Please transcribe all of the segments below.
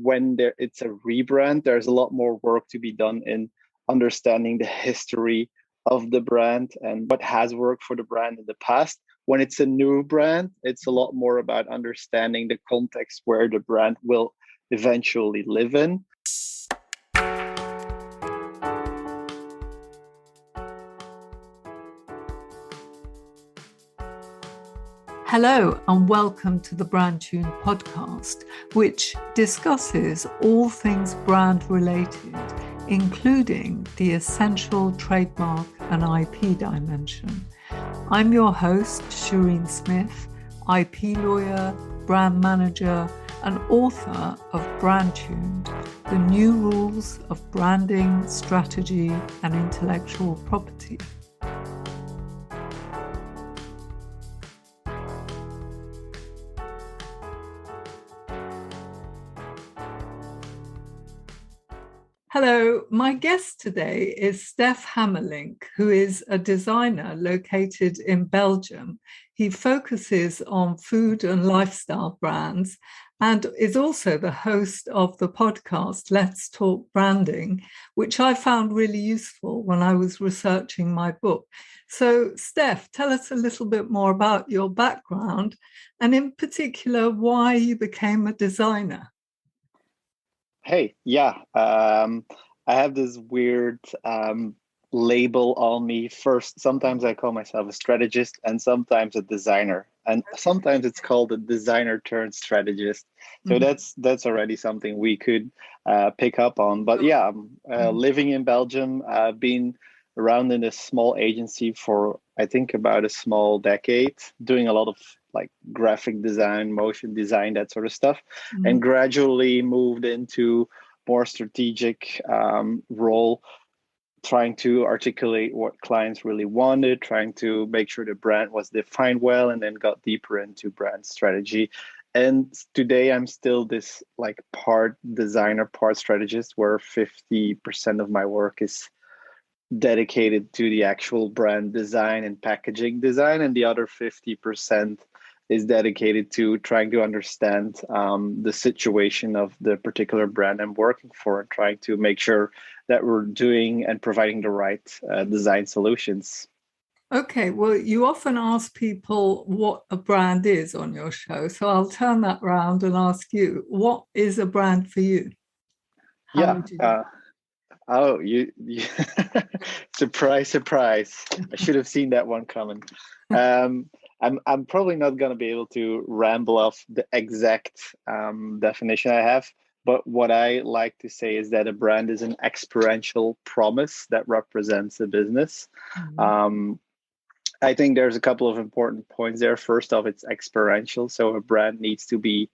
when it's a rebrand, there's a lot more work to be done in understanding the history of the brand and what has worked for the brand in the past. When it's a new brand, it's a lot more about understanding the context where the brand will eventually live in. Hello and welcome to the Brandtuned podcast, which discusses all things brand related, including the essential trademark and IP dimension. I'm your host, Shireen Smith, IP lawyer, brand manager, and author of Brandtuned, the new rules of branding, strategy, and intellectual property. Hello, my guest today is Stef Hamerlinck, who is a designer located in Belgium. He focuses on food and lifestyle brands and is also the host of the podcast Let's Talk Branding, which I found really useful when I was researching my book. So, Stef, tell us a little bit more about your background and in particular why you became a designer. Hey, yeah. I have this weird label on me. First, sometimes I call myself a strategist and sometimes a designer. And sometimes it's called a designer turned strategist. So that's already something we could pick up on. But yeah, living in Belgium, I've been around in a small agency for, I think, about a small decade, doing a lot of like graphic design, motion design, that sort of stuff, and gradually moved into more strategic role, trying to articulate what clients really wanted, trying to make sure the brand was defined well, and then got deeper into brand strategy. And today I'm still this like part designer, part strategist, where 50% of my work is dedicated to the actual brand design and packaging design, and the other 50% is dedicated to trying to understand the situation of the particular brand I'm working for and trying to make sure that we're doing and providing the right design solutions. Okay, well, you often ask people what a brand is on your show, so I'll turn that round and ask you, what is a brand for you? You surprise! I should have seen that one coming. I'm probably not going to be able to ramble off the exact definition I have, but what I like to say is that a brand is an experiential promise that represents a business. I think there's a couple of important points there. First off, it's experiential, so a brand needs to be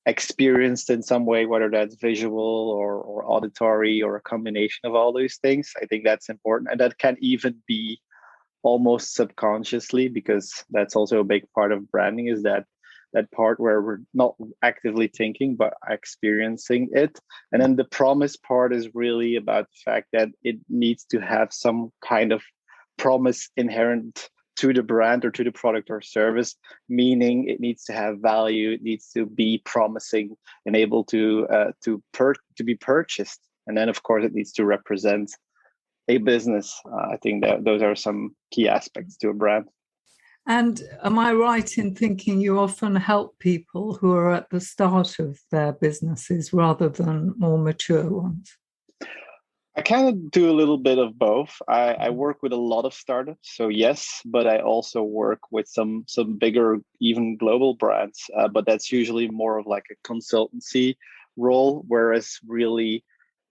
experienced in some way, whether that's visual or auditory or a combination of all those things. I think that's important, and that can even be almost subconsciously, because that's also a big part of branding, is that part where we're not actively thinking but experiencing it. And then the promise part is really about the fact that it needs to have some kind of promise inherent to the brand or to the product or service, meaning it needs to have value, it needs to be promising and able to be purchased. And then of course it needs to represent a business. I think that those are some key aspects to a brand. And am I right in thinking you often help people who are at the start of their businesses rather than more mature ones? I kind of do a little bit of both. I work with a lot of startups, so yes, but I also work with some bigger, even global brands. But that's usually more of like a consultancy role, whereas really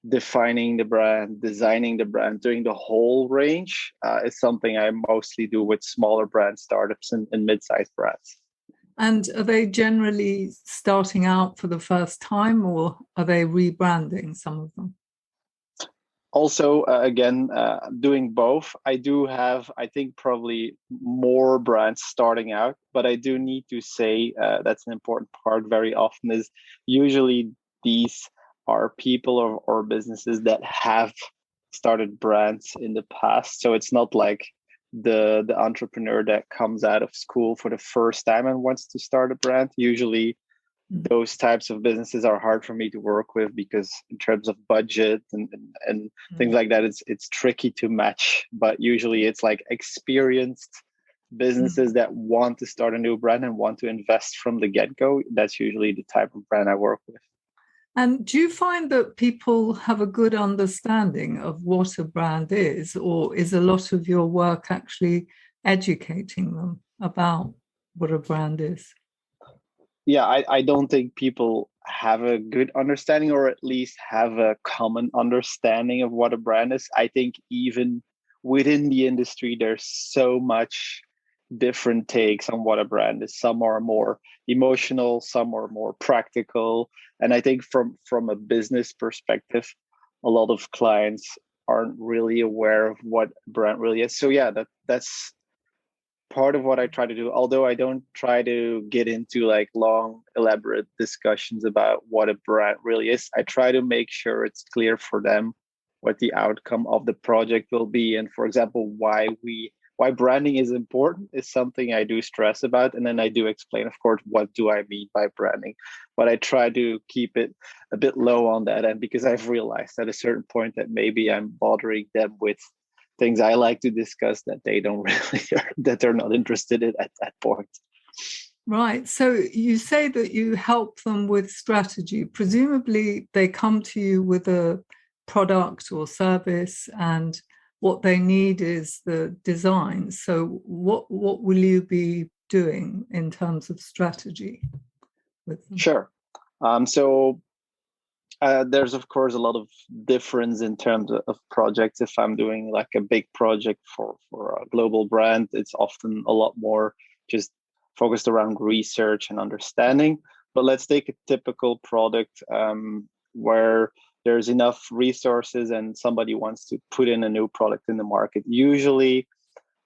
defining the brand, designing the brand, doing the whole range is something I mostly do with smaller brand startups and mid-sized brands. And are they generally starting out for the first time, or are they rebranding, some of them? Also, again, doing both. I do have, I think, probably more brands starting out, but I do need to say that's an important part very often is usually these are people or businesses that have started brands in the past. So it's not like the entrepreneur that comes out of school for the first time and wants to start a brand. Usually those types of businesses are hard for me to work with, because in terms of budget and things like that, it's tricky to match. But usually it's like experienced businesses that want to start a new brand and want to invest from the get-go. That's usually the type of brand I work with. And do you find that people have a good understanding of what a brand is, or is a lot of your work actually educating them about what a brand is? Yeah, I don't think people have a good understanding, or at least have a common understanding of what a brand is. I think even within the industry, there's so much different takes on what a brand is. Some are more emotional, some are more practical. And I think from a business perspective, a lot of clients aren't really aware of what brand really is. So yeah, that's part of what I try to do, although I don't try to get into like long, elaborate discussions about what a brand really is. I try to make sure it's clear for them what the outcome of the project will be. And for example, why branding is important is something I do stress about. And then I do explain, of course, what do I mean by branding. But I try to keep it a bit low on that end, because I've realized at a certain point that maybe I'm bothering them with things I like to discuss that they don't really, that they're not interested in at that point. Right. So you say that you help them with strategy. Presumably they come to you with a product or service, and what they need is the design. So what will you be doing in terms of strategy with them? Sure. There's of course a lot of difference in terms of projects. If I'm doing like a big project for a global brand, it's often a lot more just focused around research and understanding. But let's take a typical product where there's enough resources and somebody wants to put in a new product in the market. Usually,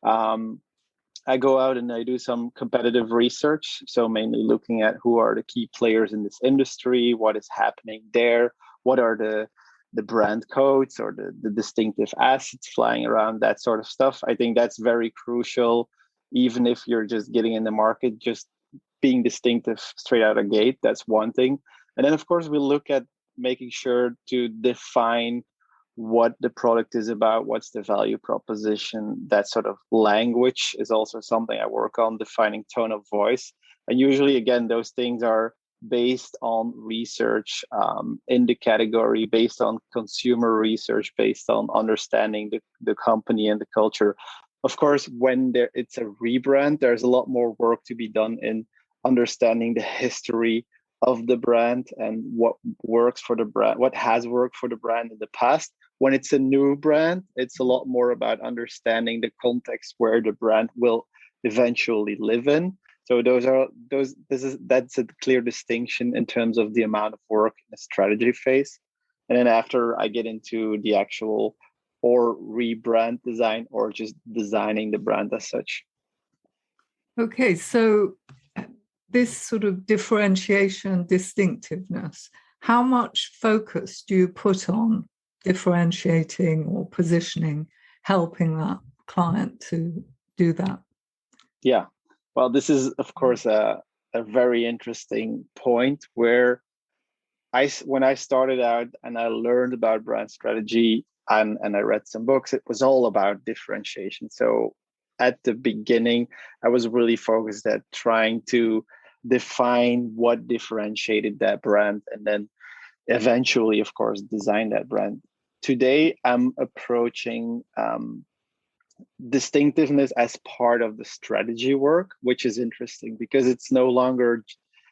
I go out and I do some competitive research. So mainly looking at who are the key players in this industry, what is happening there, what are the brand codes or the distinctive assets flying around, that sort of stuff. I think that's very crucial. Even if you're just getting in the market, just being distinctive straight out of gate, that's one thing. And then of course we look at making sure to define what the product is about, what's the value proposition. That sort of language is also something I work on, defining tone of voice. And usually, again, those things are based on research in the category, based on consumer research, based on understanding the company and the culture. Of course, when it's a rebrand, there's a lot more work to be done in understanding the history of the brand and what works for the brand, what has worked for the brand in the past. When it's a new brand, it's a lot more about understanding the context where the brand will eventually live in. So that's a clear distinction in terms of the amount of work in the strategy phase. And then after I get into the actual or rebrand design or just designing the brand as such. Okay, so this sort of differentiation, distinctiveness, how much focus do you put on differentiating or positioning, helping that client to do that? Yeah, well, this is, of course, a very interesting point where when I started out and I learned about brand strategy and I read some books, it was all about differentiation. So at the beginning, I was really focused at trying to define what differentiated that brand and then eventually, of course, design that brand. Today, I'm approaching distinctiveness as part of the strategy work, which is interesting because it's no longer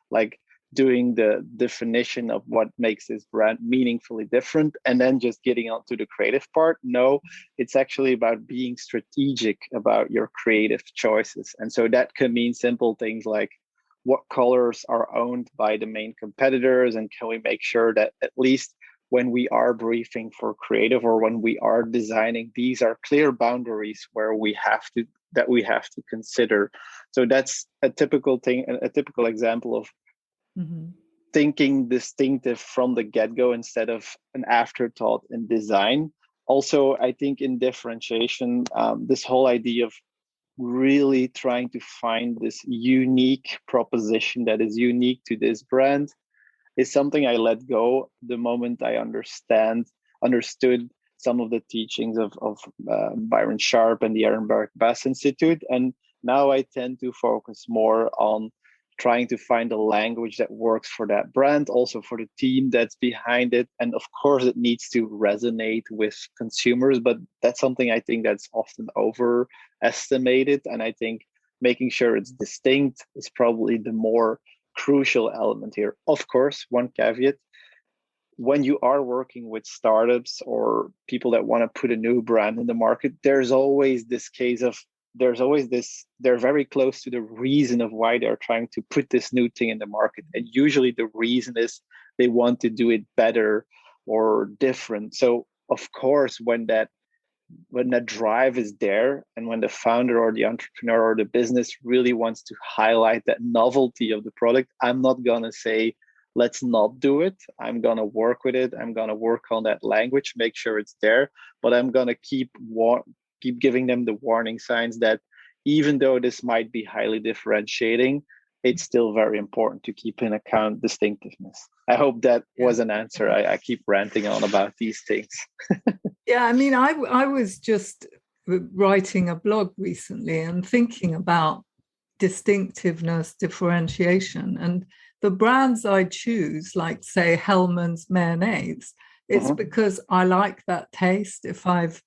like doing the definition of what makes this brand meaningfully different and then just getting onto the creative part. No, it's actually about being strategic about your creative choices. And so that can mean simple things like what colors are owned by the main competitors, and can we make sure that at least when we are briefing for creative or when we are designing, these are clear boundaries where we have to consider. So that's a typical thing, a typical example of thinking distinctive from the get-go instead of an afterthought in design. Also, I think in differentiation, this whole idea of really trying to find this unique proposition that is unique to this brand is something I let go the moment I understood some of the teachings of Byron Sharp and the Ehrenberg Bass Institute. And now I tend to focus more on trying to find a language that works for that brand, also for the team that's behind it. And of course, it needs to resonate with consumers, but that's something I think that's often overestimated. And I think making sure it's distinct is probably the more crucial element here. Of course, one caveat: when you are working with startups or people that want to put a new brand in the market, there's always this case of they're very close to the reason of why they're trying to put this new thing in the market. And usually the reason is they want to do it better or different. So of course, when that drive is there, and when the founder or the entrepreneur or the business really wants to highlight that novelty of the product, I'm not going to say let's not do it. I'm going to work with it. I'm going to work on that language, make sure it's there, but I'm going to keep giving them the warning signs that even though this might be highly differentiating, it's still very important to keep in account distinctiveness. I hope that was an answer. I keep ranting on about these things. Yeah, I mean, I was just writing a blog recently and thinking about distinctiveness, differentiation, and the brands I choose, like say Hellmann's mayonnaise, it's because I like that taste. If I've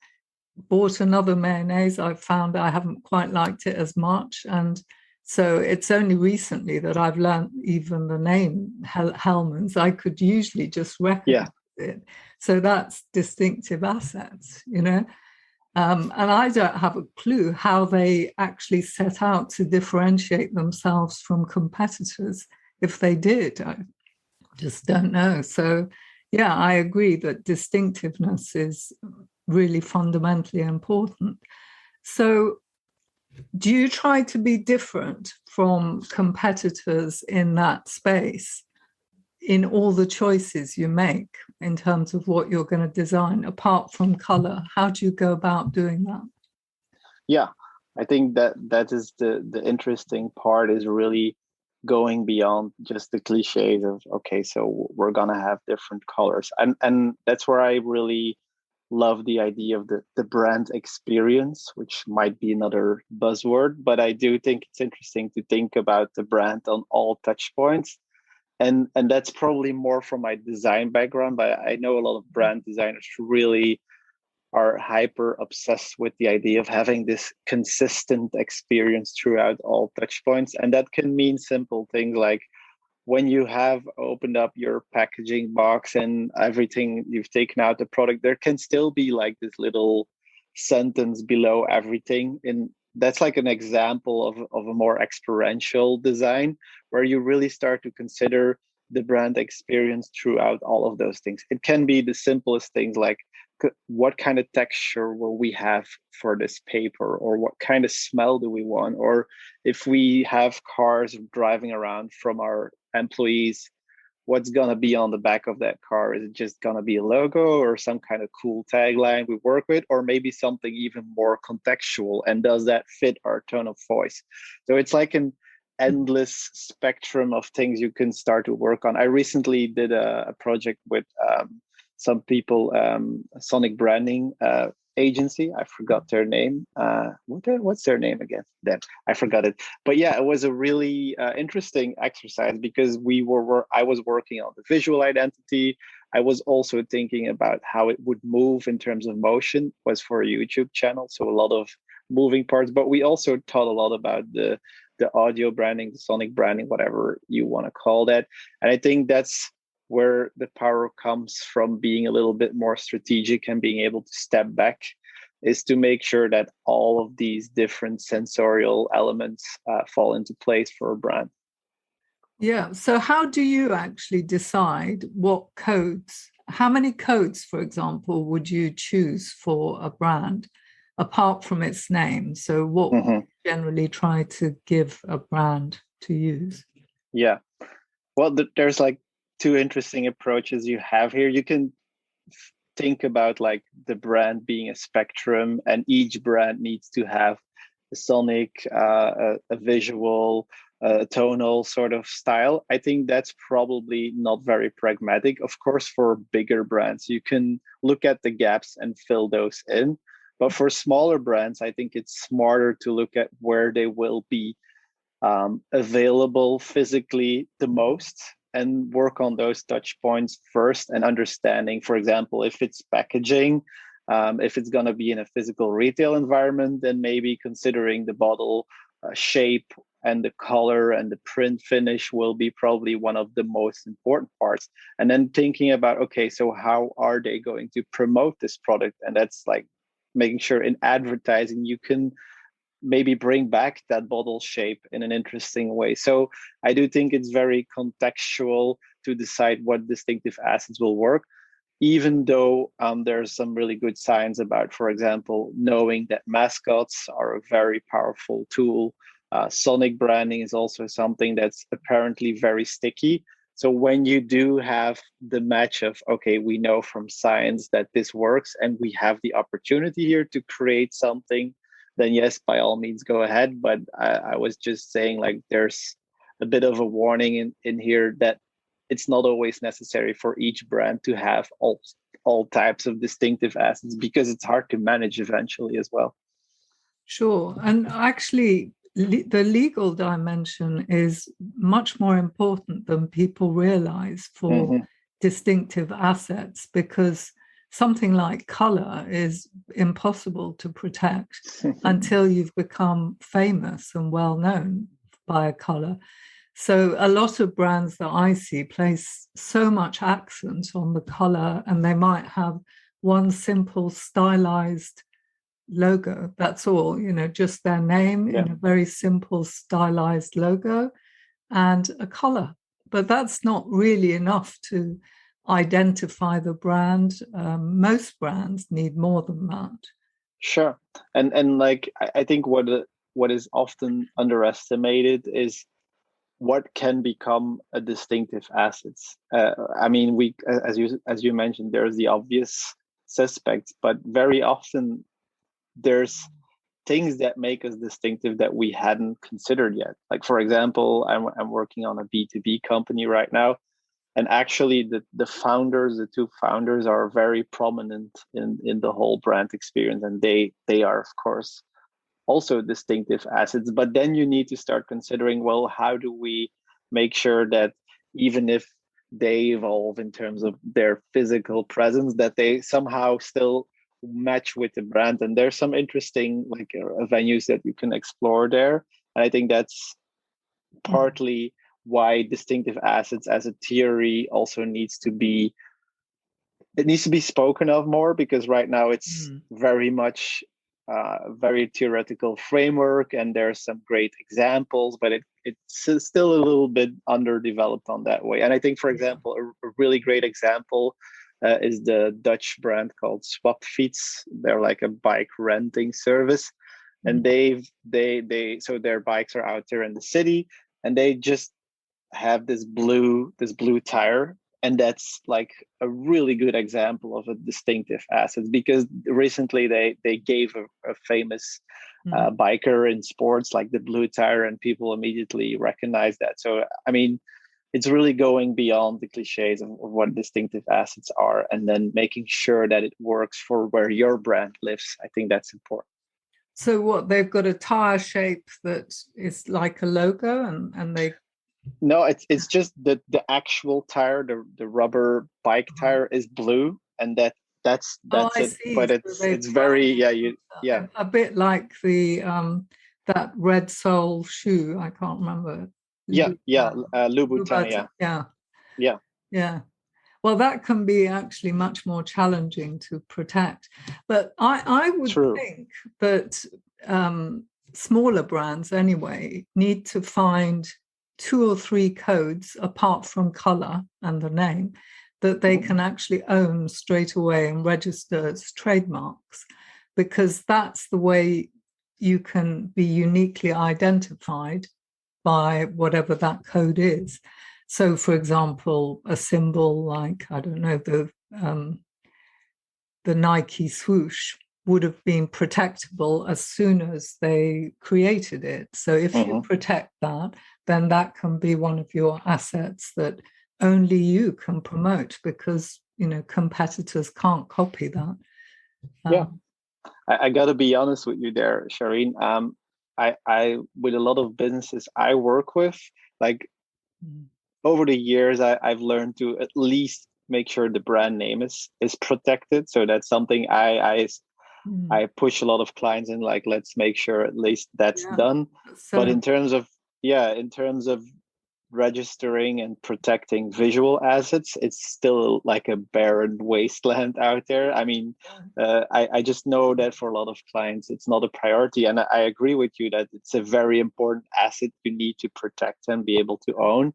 bought another mayonnaise, I've found I haven't quite liked it as much. And so it's only recently that I've learned even the name Hellmann's. I could usually just recognize it. So that's distinctive assets, you know. And I don't have a clue how they actually set out to differentiate themselves from competitors. If they did, I just don't know. So, yeah, I agree that distinctiveness is really fundamentally important. So, do you try to be different from competitors in that space in all the choices you make in terms of what you're going to design, apart from color? How do you go about doing that? Yeah, I think that is the interesting part, is really going beyond just the cliches of, okay, so we're gonna have different colors, and that's where I really love the idea of the brand experience, which might be another buzzword, but I do think it's interesting to think about the brand on all touch points. And that's probably more from my design background, but I know a lot of brand designers who really are hyper obsessed with the idea of having this consistent experience throughout all touch points. And that can mean simple things like when you have opened up your packaging box and everything, you've taken out the product, there can still be like this little sentence below everything. And that's like an example of a more experiential design, where you really start to consider the brand experience throughout all of those things. It can be the simplest things like, what kind of texture will we have for this paper, or what kind of smell do we want, or if we have cars driving around from our employees, what's going to be on the back of that car? Is it just going to be a logo or some kind of cool tagline we work with, or maybe something even more contextual, and does that fit our tone of voice? So it's like an endless spectrum of things you can start to work on. I recently did a project with some people, Sonic branding agency. I forgot their name. What's their name again? Then I forgot it. But yeah, it was a really interesting exercise, because I was working on the visual identity. I was also thinking about how it would move in terms of motion. It was for a YouTube channel, so a lot of moving parts. But we also taught a lot about the audio branding, the sonic branding, whatever you want to call that. And I think that's where the power comes from, being a little bit more strategic and being able to step back, is to make sure that all of these different sensorial elements fall into place for a brand. Yeah. So how do you actually decide what codes, how many codes, for example, would you choose for a brand apart from its name? So what would you generally try to give a brand to use? Yeah. Well, there's like two interesting approaches you have here. You can think about like the brand being a spectrum, and each brand needs to have sonic, a visual, tonal sort of style. I think that's probably not very pragmatic. Of course, for bigger brands, you can look at the gaps and fill those in. But for smaller brands, I think it's smarter to look at where they will be available physically the most and work on those touch points first, and understanding, for example, if it's packaging, if it's going to be in a physical retail environment, then maybe considering the bottle shape and the color and the print finish will be probably one of the most important parts. And then thinking about, okay, so how are they going to promote this product? And that's like making sure in advertising you can maybe bring back that bottle shape in an interesting way. So I do think it's very contextual to decide what distinctive assets will work, even though there's some really good science about, for example, knowing that mascots are a very powerful tool. Sonic branding is also something that's apparently very sticky. So when you do have the match of, okay, we know from science that this works and we have the opportunity here to create something, then yes, by all means, go ahead. But I was just saying, like, there's a bit of a warning in here that it's not always necessary for each brand to have all types of distinctive assets, because it's hard to manage eventually as well. Sure. And actually, the legal dimension is much more important than people realize for distinctive assets, because something like color is impossible to protect until you've become famous and well known by a color. So a lot of brands that I see place so much accent on the color, and they might have one simple stylized logo. That's all, just their name in a very simple stylized logo and a color. But that's not really enough to identify the brand. Most brands need more than that. Sure. And like, I think what is often underestimated is what can become a distinctive assets. I mean, we, as you mentioned, there's the obvious suspects, but very often there's things that make us distinctive that we hadn't considered yet. Like, for example, I'm working on a B2B company right now, and actually the founders, the two founders, are very prominent in the whole brand experience, and they are, of course, also distinctive assets. But then you need to start considering, well, how do we make sure that even if they evolve in terms of their physical presence, that they somehow still match with the brand? And there's some interesting venues that you can explore there. And I think that's partly why distinctive assets as a theory also needs to be spoken of more, because right now it's very much very theoretical framework, and there's some great examples, but it's still a little bit underdeveloped on that way. And I think, for example, a really great example is the Dutch brand called Swapfiets. They're like a bike renting service, and so their bikes are out there in the city, and they just have this blue tire. And that's like a really good example of a distinctive asset, because recently they gave a famous biker in sports like the blue tire, and people immediately recognize that. So, I mean, it's really going beyond the cliches of what distinctive assets are, and then making sure that it works for where your brand lives. I think that's important. So what, they've got a tire shape that is like a logo, and they... No, it's just the actual tire, the rubber bike tire is blue, and that's it. See. But So it's very a bit like the that red sole shoe. I can't remember. Louboutin. Yeah. Well, that can be actually much more challenging to protect. But I would think that smaller brands anyway need to find 2 or 3 codes apart from color and the name that they can actually own straight away and register as trademarks, because that's the way you can be uniquely identified by whatever that code is. So, for example, a symbol like, I don't know, the Nike swoosh, would have been protectable as soon as they created it. So if you protect that, then that can be one of your assets that only you can promote, because competitors can't copy that. I got to be honest with you there, Shireen. I with a lot of businesses I work with, like over the years, I've learned to at least make sure the brand name is protected. So that's something I push a lot of clients in, like, let's make sure at least that's done. So, but in terms of registering and protecting visual assets, it's still like a barren wasteland out there. I mean, I just know that for a lot of clients, it's not a priority. And I agree with you that it's a very important asset you need to protect and be able to own.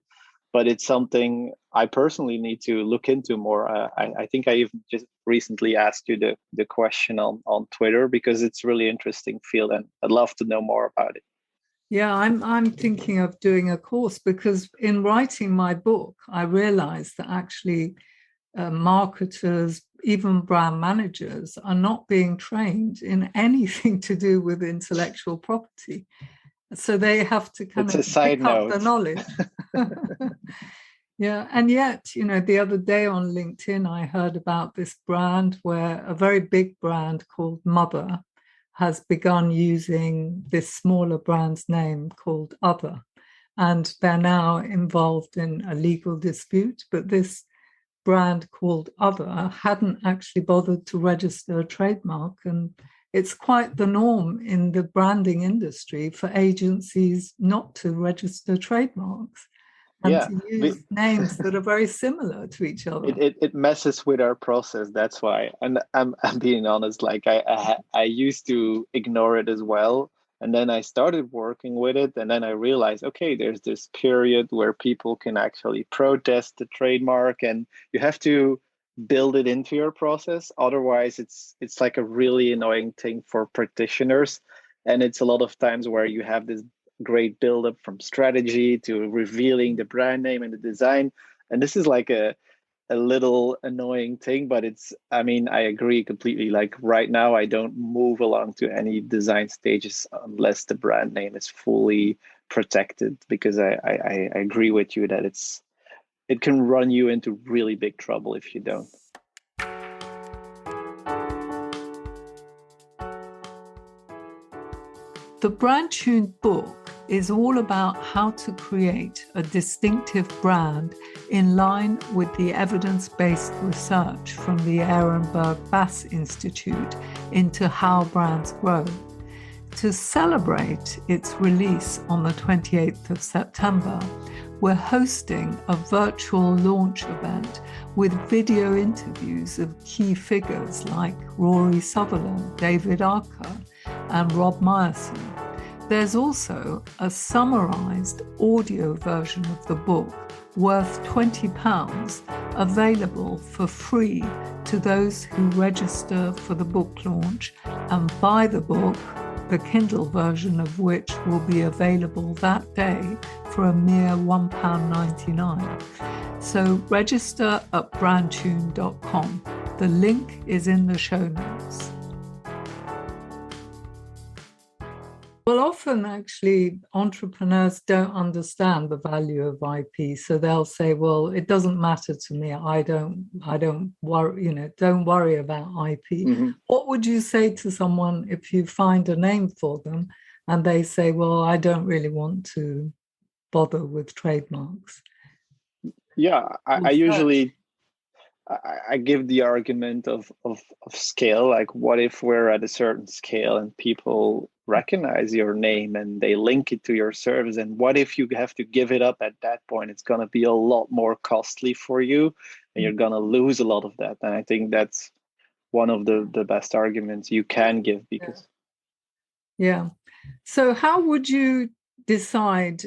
But it's something I personally need to look into more. I think I even just recently asked you the question on Twitter, because it's a really interesting field and I'd love to know more about it. Yeah, I'm thinking of doing a course, because in writing my book, I realized that actually marketers, even brand managers, are not being trained in anything to do with intellectual property. So they have to kind of pick up the knowledge. Yeah. And yet, the other day on LinkedIn, I heard about this brand where a very big brand called Mother has begun using this smaller brand's name called Other. And they're now involved in a legal dispute. But this brand called Other hadn't actually bothered to register a trademark. And it's quite the norm in the branding industry for agencies not to register trademarks and to use names that are very similar to each other. It messes with our process. That's why. And I'm being honest, like I used to ignore it as well. And then I started working with it. And then I realized, okay, there's this period where people can actually protest the trademark, and you have to build it into your process. Otherwise, it's like a really annoying thing for practitioners. And it's a lot of times where you have this great buildup from strategy to revealing the brand name and the design. And this is like a little annoying thing, but I agree completely. Like right now, I don't move along to any design stages unless the brand name is fully protected, because I agree with you that it can run you into really big trouble if you don't. The Brand-tuned book is all about how to create a distinctive brand in line with the evidence-based research from the Ehrenberg Bass Institute into how brands grow. To celebrate its release on the 28th of September, we're hosting a virtual launch event with video interviews of key figures like Rory Sutherland, David Archer, and Rob Myerson. There's also a summarized audio version of the book worth £20 available for free to those who register for the book launch and buy the book, the Kindle version of which will be available that day for a mere £1.99. So register at brandtuned.com. The link is in the show notes. Well, often actually entrepreneurs don't understand the value of IP, so they'll say, "Well, it doesn't matter to me. I don't worry. Don't worry about IP." Mm-hmm. What would you say to someone if you find a name for them and they say, "Well, I don't really want to bother with trademarks"? Yeah, I usually I give the argument of scale. Like, what if we're at a certain scale and people recognize your name and they link it to your service? And what if you have to give it up at that point? It's going to be a lot more costly for you, and you're going to lose a lot of that. And I think that's one of the best arguments you can give, because. Yeah. So how would you decide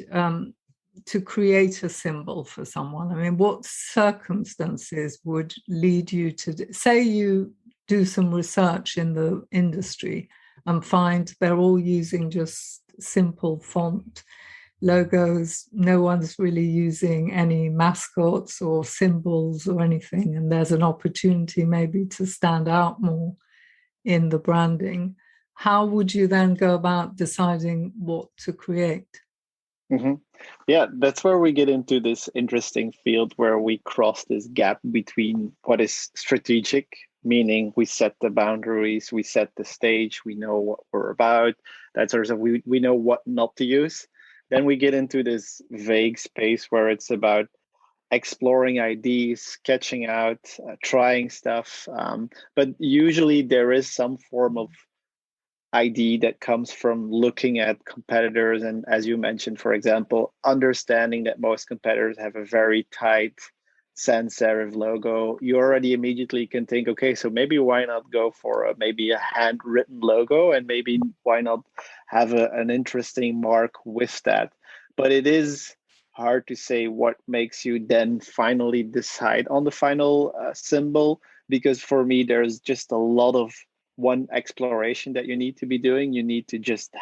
to create a symbol for someone? I mean, what circumstances would lead you to say you do some research in the industry and find they're all using just simple font logos, no one's really using any mascots or symbols or anything, and there's an opportunity maybe to stand out more in the branding, how would you then go about deciding what to create? Mm-hmm. Yeah, that's where we get into this interesting field where we cross this gap between what is strategic, meaning we set the boundaries, we set the stage, we know what we're about, that sort of we know what not to use. Then we get into this vague space where it's about exploring ideas, sketching out, trying stuff. But usually there is some form of ID that comes from looking at competitors. And as you mentioned, for example, understanding that most competitors have a very tight sans serif logo, you already immediately can think, okay, so maybe why not go for maybe a handwritten logo, and maybe why not have an interesting mark with that. But it is hard to say what makes you then finally decide on the final symbol, because for me, there's just a lot of one exploration that you need to be doing. You need to just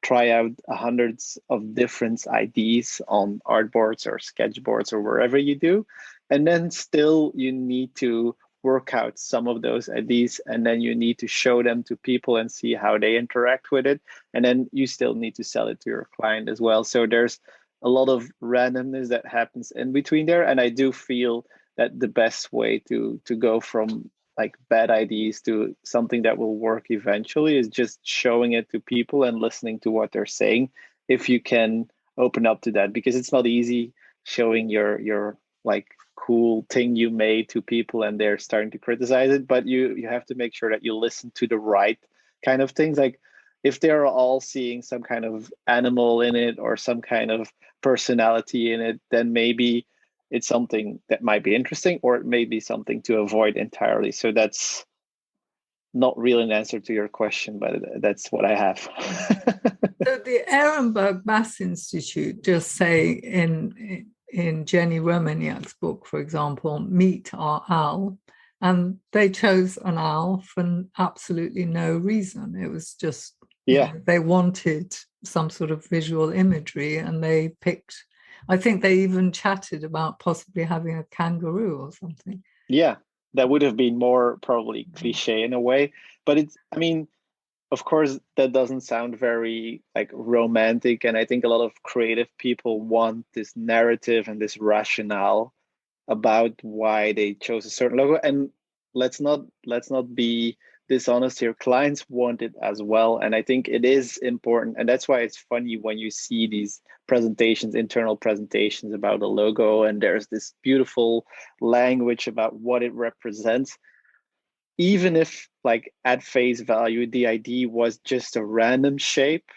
try out hundreds of different IDs on artboards or sketchboards or wherever you do. And then still you need to work out some of those IDs, and then you need to show them to people and see how they interact with it. And then you still need to sell it to your client as well. So there's a lot of randomness that happens in between there. And I do feel that the best way to go from like bad ideas to something that will work eventually is just showing it to people and listening to what they're saying, if you can open up to that, because it's not easy showing your like cool thing you made to people and they're starting to criticize it. But you have to make sure that you listen to the right kind of things. Like if they're all seeing some kind of animal in it or some kind of personality in it, then maybe it's something that might be interesting, or it may be something to avoid entirely. So that's not really an answer to your question, but that's what I have. So the Ehrenberg Bass Institute just say in Jenny Romaniak's book, for example, meet our owl. And they chose an owl for absolutely no reason. It was just, Yeah. They wanted some sort of visual imagery, and they picked, I think they even chatted about possibly having a kangaroo or something. Yeah, that would have been more probably cliche in a way. But I mean, of course, that doesn't sound very like romantic. And I think a lot of creative people want this narrative and this rationale about why they chose a certain logo. And let's not be dishonest here. Clients want it as well, and I think it is important. And that's why it's funny when you see these presentations, internal presentations about a logo, and there's this beautiful language about what it represents. Even if like at face value the ID was just a random shape,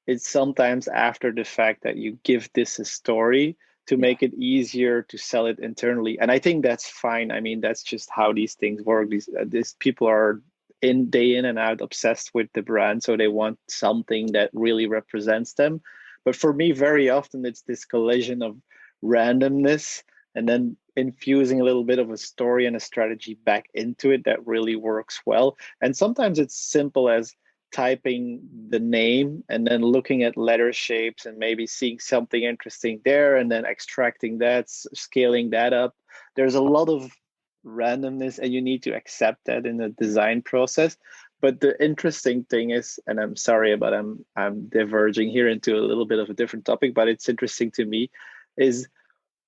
it's sometimes after the fact that you give this a story to make it easier to sell it internally. And I think that's fine. I mean, that's just how these things work. These people are day in and out obsessed with the brand, so they want something that really represents them. But for me, very often it's this collision of randomness and then infusing a little bit of a story and a strategy back into it that really works well. And sometimes it's simple as typing the name and then looking at letter shapes and maybe seeing something interesting there and then extracting that, scaling that up. There's a lot of randomness, and you need to accept that in the design process. But the interesting thing is, and I'm sorry, but I'm diverging here into a little bit of a different topic, but it's interesting to me, is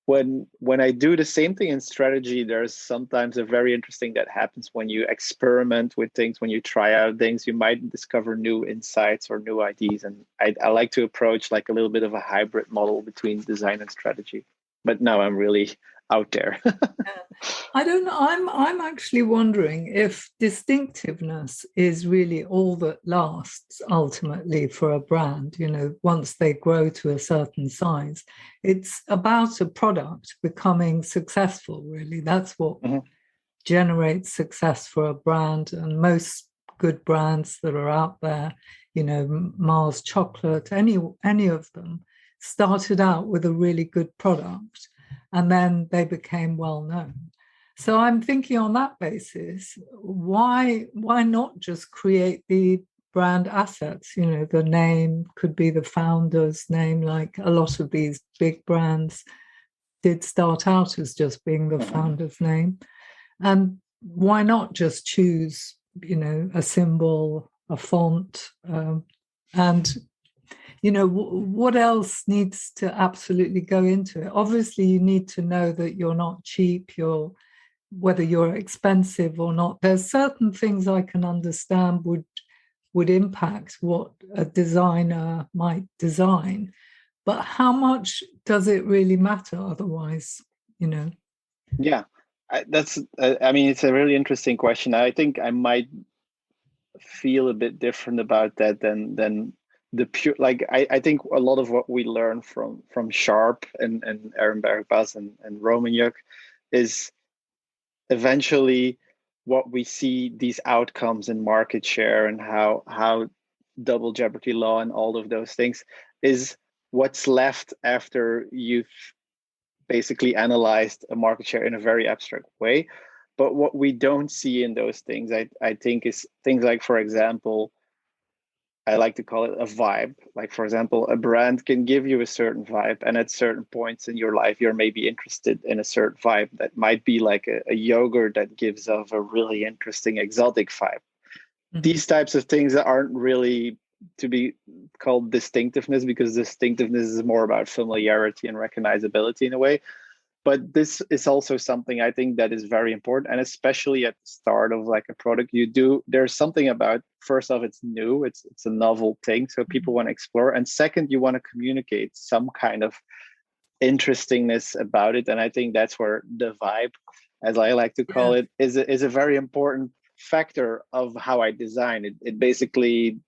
when I do the same thing in strategy, there's sometimes a very interesting that happens when you experiment with things, when you try out things, you might discover new insights or new ideas. And I like to approach like a little bit of a hybrid model between design and strategy. But now I'm really out there. I don't know. I'm actually wondering if distinctiveness is really all that lasts ultimately for a brand. Once they grow to a certain size, it's about a product becoming successful. Really, that's what generates success for a brand. And most good brands that are out there, Mars Chocolate, any of them, started out with a really good product, and then they became well known. So I'm thinking on that basis, why not just create the brand assets? The name could be the founder's name, like a lot of these big brands did start out as just being the founder's name. And why not just choose a symbol, a font, and what else needs to absolutely go into it? Obviously, you need to know that you're not cheap, whether you're expensive or not. There's certain things I can understand would impact what a designer might design, but how much does it really matter otherwise? Yeah, I mean, it's a really interesting question. I think I might feel a bit different about that than the pure, like I think a lot of what we learn from Sharp and Aaron Bergbas and Romaniuk is eventually what we see, these outcomes in market share and how double jeopardy law and all of those things is what's left after you've basically analyzed a market share in a very abstract way. But what we don't see in those things, I think, is things like, for example, I like to call it a vibe. Like, for example, a brand can give you a certain vibe, and at certain points in your life, you're maybe interested in a certain vibe that might be like a yogurt that gives off a really interesting exotic vibe. Mm-hmm. These types of things that aren't really to be called distinctiveness, because distinctiveness is more about familiarity and recognizability in a way. But this is also something I think that is very important, and especially at the start of like a product, there's something about, first off, it's new, it's a novel thing, so people want to explore, and second, you want to communicate some kind of interestingness about it. And I think that's where the vibe, as I like to call Yeah. it, is a very important factor of how I design it. It basically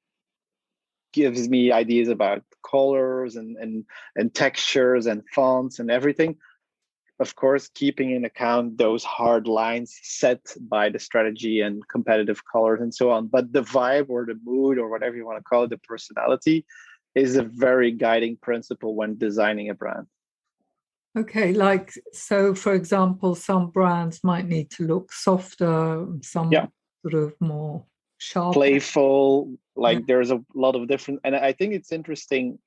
gives me ideas about colors and textures and fonts and everything, of course, keeping in account those hard lines set by the strategy and competitive colors and so on. But the vibe or the mood or whatever you want to call it, the personality, is a very guiding principle when designing a brand. Okay, so for example, some brands might need to look softer, Yeah, some sort of more sharp. playful. Yeah. Like there's a lot of different, and I think it's interesting.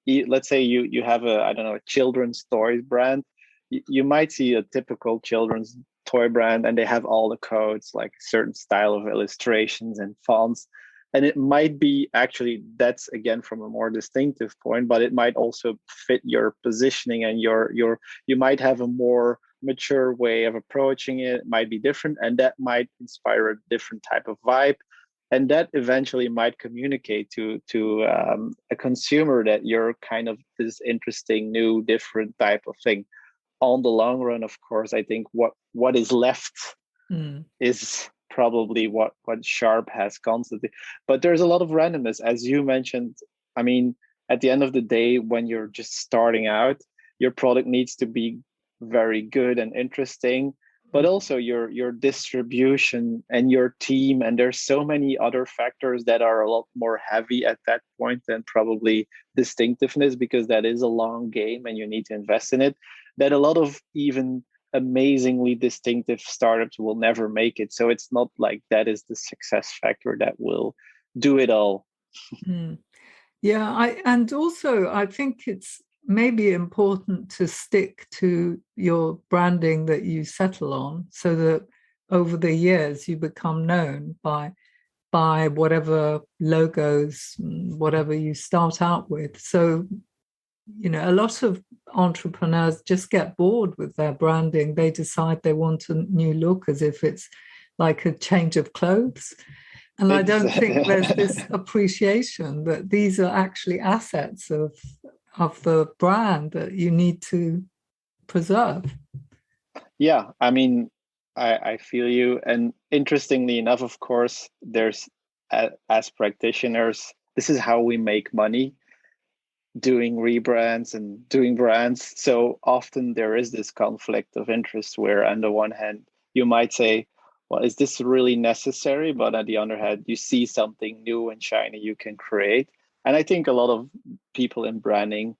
Let's say you have a, I don't know, a children's toys brand. You might see a typical children's toy brand, and they have all the codes, like a certain style of illustrations and fonts. And it might be actually, that's again from a more distinctive point, but it might also fit your positioning and you might have a more mature way of approaching it. It might be different, and that might inspire a different type of vibe, and that eventually might communicate to a consumer that you're kind of this interesting, new, different type of thing. On the long run, of course, I think what is left Mm. is probably what Sharp has constantly. But there's a lot of randomness, as you mentioned. I mean, at the end of the day, when you're just starting out, your product needs to be very good and interesting, but also your distribution and your team. And there's so many other factors that are a lot more heavy at that point than probably distinctiveness, because that is a long game and you need to invest in it. That a lot of even amazingly distinctive startups will never make it. So it's not like that is the success factor that will do it all. Mm. Yeah, and also I think it's maybe important to stick to your branding that you settle on, so that over the years you become known by whatever logos, whatever you start out with. So, a lot of entrepreneurs just get bored with their branding. They decide they want a new look as if it's like a change of clothes. And I don't think there's this appreciation that these are actually assets of the brand that you need to preserve. Yeah, I mean, I feel you. And interestingly enough, of course, there's as practitioners, this is how we make money, doing rebrands and doing brands. So often there is this conflict of interest where, on the one hand, you might say, well, is this really necessary? But on the other hand, you see something new and shiny you can create. And I think a lot of people in branding,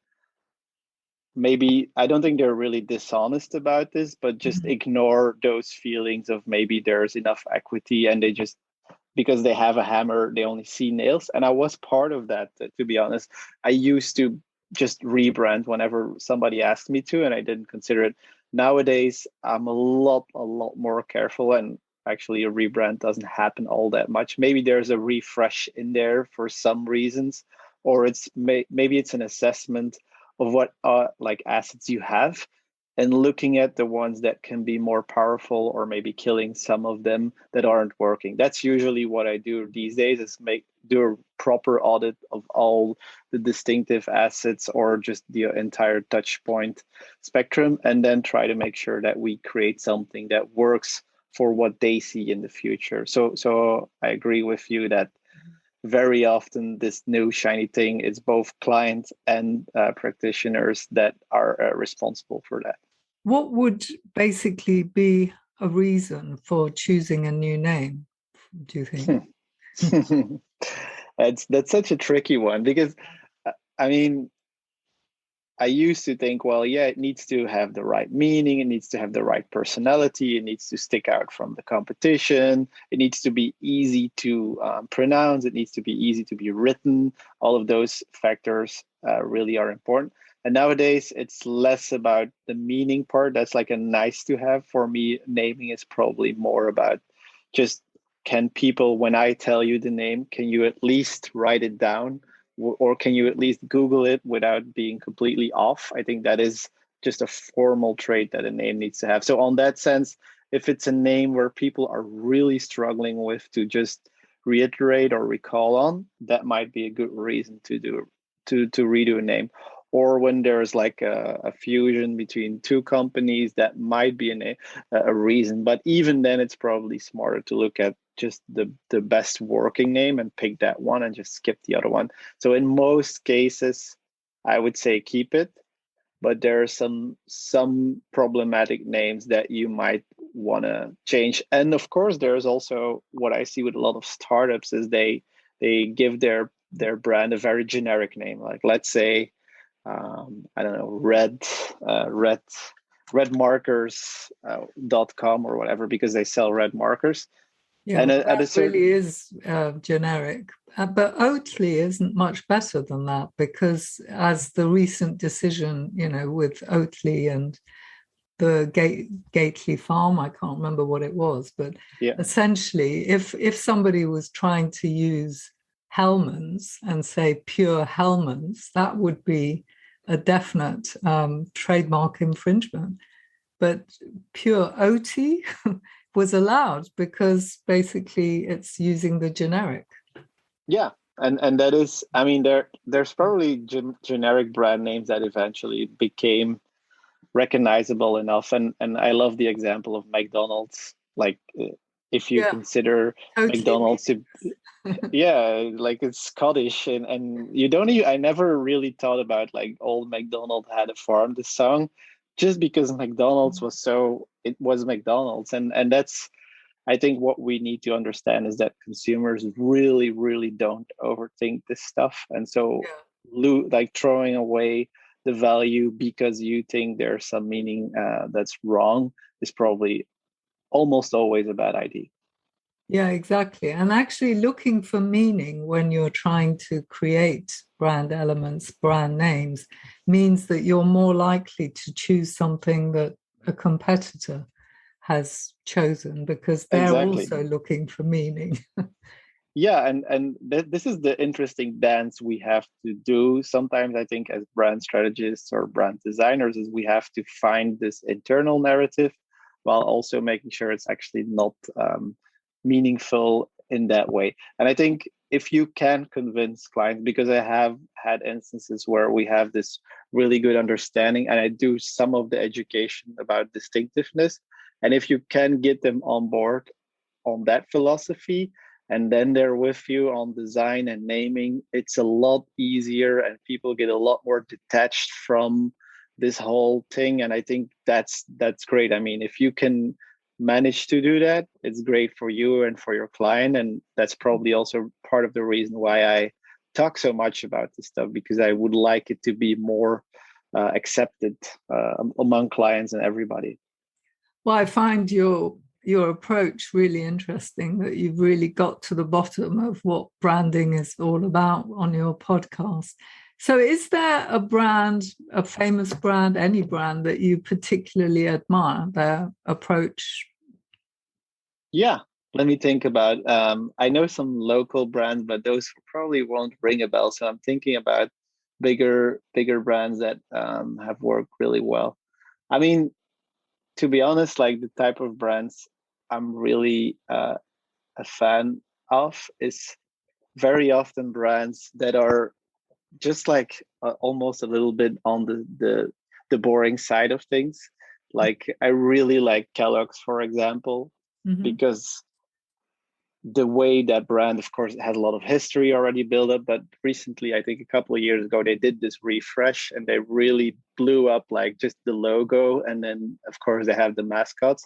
maybe, I don't think they're really dishonest about this, but just ignore those feelings of maybe there's enough equity, and they just, because they have a hammer, they only see nails. And I was part of that, to be honest. I used to just rebrand whenever somebody asked me to, and I didn't consider it. Nowadays, I'm a lot more careful, and actually a rebrand doesn't happen all that much. Maybe there's a refresh in there for some reasons, or maybe it's an assessment of what like assets you have, and looking at the ones that can be more powerful, or maybe killing some of them that aren't working. That's usually what I do these days, is do a proper audit of all the distinctive assets, or just the entire touch point spectrum, and then try to make sure that we create something that works for what they see in the future. So I agree with you that very often this new shiny thing is both clients and practitioners that are responsible for that. What would basically be a reason for choosing a new name, do you think? That's such a tricky one, because I mean, I used to think, well, yeah, it needs to have the right meaning, it needs to have the right personality, it needs to stick out from the competition, it needs to be easy to pronounce, it needs to be easy to be written. All of those factors really are important. And nowadays, it's less about the meaning part. That's like a nice to have. For me, naming is probably more about just, can people, when I tell you the name, can you at least write it down? Or can you at least Google it without being completely off? I think that is just a formal trait that a name needs to have. So on that sense, if it's a name where people are really struggling with to just reiterate or recall on, that might be a good reason to redo a name. Or when there's like a fusion between two companies, that might be a reason. But even then, it's probably smarter to look at just the best working name and pick that one and just skip the other one. So in most cases, I would say keep it, but there are some problematic names that you might want to change. And of course, there's also what I see with a lot of startups is they give their brand a very generic name. Like, let's say, I don't know, redmarkers.com or whatever, because they sell red markers. Yeah, And well, at a that certain, really is generic. But Oatly isn't much better than that, because as the recent decision, with Oatly and the Gately farm, I can't remember what it was, but yeah, essentially, if somebody was trying to use Hellman's and say pure Hellman's, that would be a definite trademark infringement. But pure OT was allowed because basically it's using the generic. yeah, and that is, I mean, there's probably generic brand names that eventually became recognizable enough, and I love the example of McDonald's. Like, if you Yeah, consider totally McDonald's to, yeah, like it's Scottish, and you don't even, I never really thought about like old MacDonald had a farm, this song, just because McDonald's was it was McDonald's. And that's, I think what we need to understand is that consumers really, really don't overthink this stuff. And so like throwing away the value because you think there's some meaning that's wrong is probably almost always a bad idea. Yeah, exactly. And actually looking for meaning when you're trying to create brand elements, brand names, means that you're more likely to choose something that a competitor has chosen, because they're Exactly. also looking for meaning. Yeah, and this is the interesting dance we have to do sometimes, I think, as brand strategists or brand designers, is we have to find this internal narrative while also making sure it's actually not meaningful in that way. And I think if you can convince clients, because I have had instances where we have this really good understanding and I do some of the education about distinctiveness, and if you can get them on board on that philosophy, and then they're with you on design and naming, it's a lot easier and people get a lot more detached from this whole thing. And I think that's great. I mean, if you can manage to do that, it's great for you and for your client. And that's probably also part of the reason why I talk so much about this stuff, because I would like it to be more accepted among clients and everybody. Well, I find your approach really interesting, that you've really got to the bottom of what branding is all about on your podcast. So is there a brand, a famous brand, any brand that you particularly admire their approach? Yeah, let me think about. I know some local brands, but those probably won't ring a bell. So I'm thinking about bigger brands that have worked really well. I mean, to be honest, like the type of brands I'm really a fan of is very often brands that are just like almost a little bit on the boring side of things. Like I really like Kellogg's, for example, Mm-hmm. because the way that brand, of course, it has a lot of history already built up, but recently, I think a couple of years ago, they did this refresh and they really blew up like just the logo. And then, of course, they have the mascots.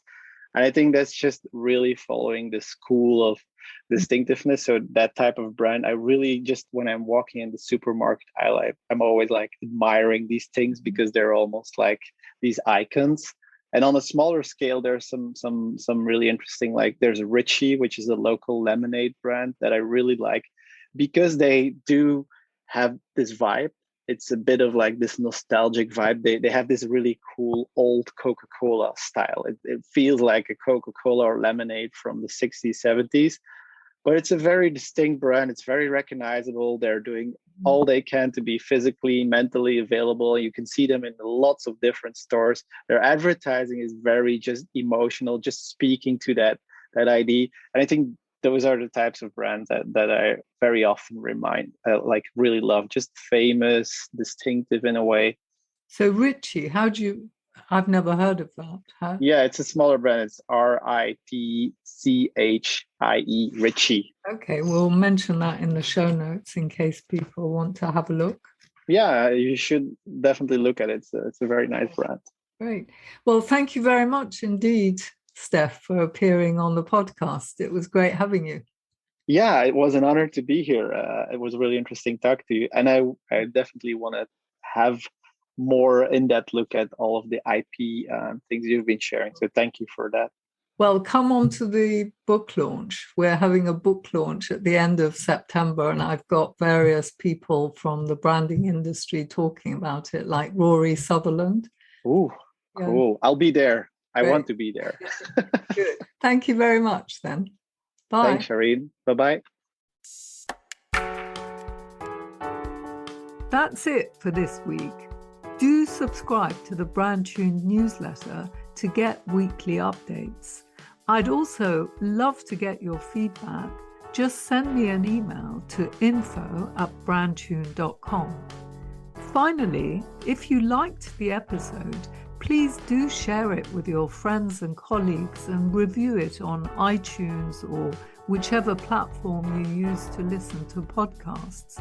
And I think that's just really following the school of distinctiveness. So that type of brand, I really just, when I'm walking in the supermarket aisle, I'm always like admiring these things because they're almost like these icons. And on a smaller scale, there's some really interesting, like there's Richie, which is a local lemonade brand that I really like because they do have this vibe. It's a bit of like this nostalgic vibe. They have this really cool old Coca-Cola style. It feels like a Coca-Cola or lemonade from the 60s, 70s, but it's a very distinct brand. It's very recognizable. They're doing all they can to be physically, mentally available. You can see them in lots of different stores. Their advertising is very just emotional, just speaking to that ID. And I think those are the types of brands that I very often like really love, just famous, distinctive in a way. So Richie, I've never heard of that. How? Yeah, it's a smaller brand. It's Ritchie, Richie. Okay, we'll mention that in the show notes in case people want to have a look. Yeah, you should definitely look at it. It's a very nice brand. Great. Well, thank you very much indeed, Steph, for appearing on the podcast. It was great having you. Yeah, it was an honor to be here. It was a really interesting talk to you. And I definitely want to have more in-depth look at all of the IP things you've been sharing. So thank you for that. Well, come on to the book launch. We're having a book launch at the end of September, and I've got various people from the branding industry talking about it, like Rory Sutherland. Ooh, cool. Yeah. I'll be there. I want to be there. Good. Thank you very much then. Bye. Thanks, Shireen. Bye-bye. That's it for this week. Do subscribe to the brandtuned newsletter to get weekly updates. I'd also love to get your feedback. Just send me an email to info@brandtuned.com. Finally, if you liked the episode, please do share it with your friends and colleagues and review it on iTunes or whichever platform you use to listen to podcasts.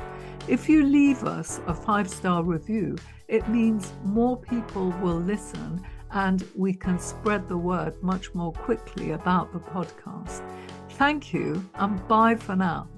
If you leave us a 5-star review, it means more people will listen and we can spread the word much more quickly about the podcast. Thank you and bye for now.